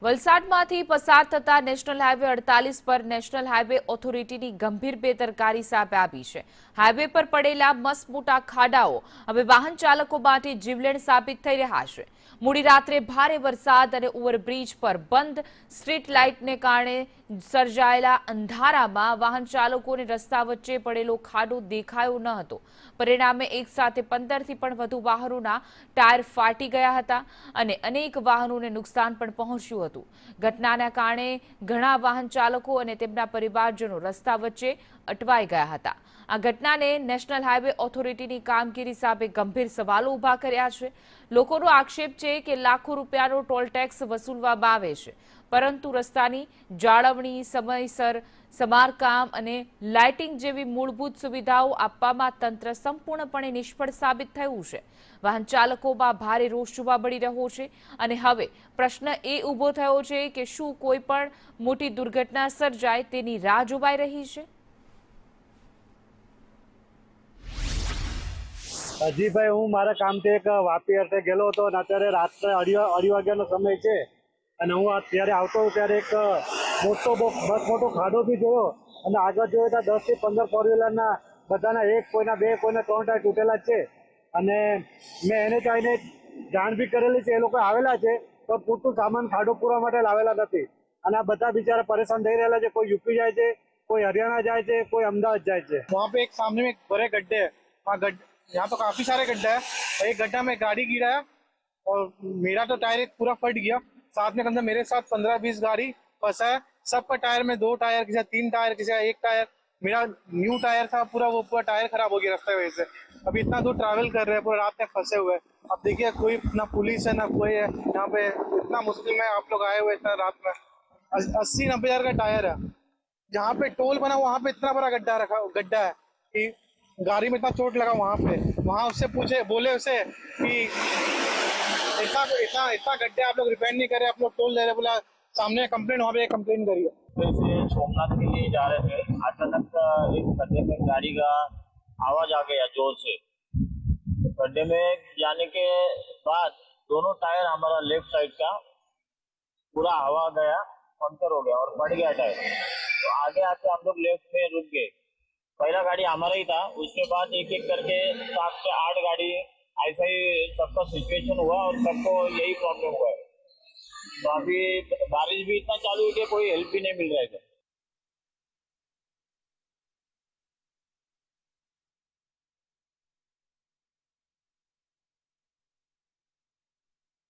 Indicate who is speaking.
Speaker 1: વલસાડમાંથી પસાર થતા national highway 48 પર નેશનલ હાઈવે ઓથોરિટીની ગંભીર બેદરકારી સામે આવી છે। હાઈવે પર પડેલા મસમોટા ખાડાઓ હવે વાહન ચાલકો માટે જીવલેણ સાબિત થઈ રહ્યા છે। મોડી રાત્રે ભારે વરસાદ અને ઓવરબ્રિજ પર બંધ સ્ટ્રીટ લાઇટને કારણે સર્જાયેલા અંધારામાં વાહન ચાલકોને રસ્તા વચ્ચે પડેલો ખાડો દેખાયો ન હતો। પરિણામે એક સાથે 15થી પણ વધુ વાહનોના ટાયર ફાટી ગયા હતા અને અનેક વાહનોને નુકસાન પણ પહોંચ્યું હતું। ઘટનાના કારણે ઘણા વાહન ચાલકો અને તેમના પરિવારજનો રસ્તા વચ્ચે અટવાઈ ગયા હતા। આ ઘટનાને નેશનલ હાઈવે ઓથોરિટીની કામગીરી સામે ગંભીર સવાલો ઉભા કર્યા છે। લોકોનો આક્ષેપ છે કે લાખો રૂપિયાનો ટોલ ટેક્સ વસૂલવામાં આવે છે, પરંતુ રસ્તાની જાળવણી, સમયસર સમારકામ અને લાઇટિંગ જેવી મૂળભૂત સુવિધાઓ આપવામાં તંત્ર સંપૂર્ણપણે નિષ્ફળ સાબિત થયું છે। વાહન ચાલકોમાં ભારે રોષ જોવા મળી રહ્યો છે અને હવે પ્રશ્ન એ ઊભો થયો છે કે શું કોઈ પણ મોટી દુર્ઘટના સર્જાય તેની રાહ જોવાઈ રહી છે।
Speaker 2: હજીભાઈ, હું મારા કામથી એક વાપી અર્થે ગયેલો હતો અને અત્યારે રાત્રે અઢી વાગ્યાનો સમય છે અને હું અત્યારે આવતો ત્યારે એક મોટો ખાડો બી જોયો અને આગળ જોયો તો 10 થી 15 ફોર વ્હીલરના બધાના એક કોઈના બે કોઈના 3 ટાયર તૂટેલા જ છે અને મેં એને ચાઈને જાણ બી કરેલી છે। એ લોકો આવેલા છે તો પૂરતું સામાન ખાડો પૂરવા માટે લાવેલા નથી અને આ બધા બિચારા પરેશાન થઈ રહેલા છે। કોઈ યુપી જાય છે, કોઈ हरियाणा જાય છે, કોઈ अहमदाबाद જાય છે।
Speaker 3: वहाँ पे एक सामने में बड़े गड्ढे है, वहाँ यहाँ तो काफी सारे गड्ढे है। एक गड्ढा में गाड़ी गिरा है और मेरा तो टायर पूरा फट गया। साथ में मेरे साथ 15-20 गाड़ी फंसा है। सबका टायर में 2 टायर, किसी 3 टायर, किसी 1 टायर। मेरा न्यू टायर था, पूरा टायर खराब हो गया रास्ते वजह से। अभी इतना दूर ट्रैवल कर रहे हैं, पूरा रात में फंसे हुए। अब देखिए कोई ना पुलिस है ना कोई है यहाँ पे। इतना मुश्किल में आप लोग आए हुए इतना रात में। 80-90 हजार का टायर है। जहाँ पे टोल बना वहाँ पे इतना बड़ा गड्ढा है कि गाड़ी में इतना चोट लगा। वहाँ उससे पूछे, बोले उसे कि इतना गड्ढे आप लोग रिपेयर नहीं करे, आप लोग टोल दे रहे। बोला सामने कंप्लेन, वहाँ पे कंप्लेन करिए।
Speaker 4: वैसे सोमनाथ के लिए जा रहे थे, अचानक एक गड्ढे में गाड़ी का आवाज आ गया जोर से। गड्ढे में जाने के बाद दोनों टायर हमारा लेफ्ट साइड का पूरा हवा गया, पंक्चर हो गया और फट गया टायर। तो आगे आके हम लोग लेफ्ट में रुक गए। पहला गाड़ी हमारा ही था, उसके बाद एक एक करके 7 से 8 गाड़ी ऐसा ही सबका सिचुएशन हुआ और सबको यही प्रॉब्लम हुआ है। तो अभी बारिश भी इतना चालू है कि कोई हेल्प भी नहीं मिल रहा है।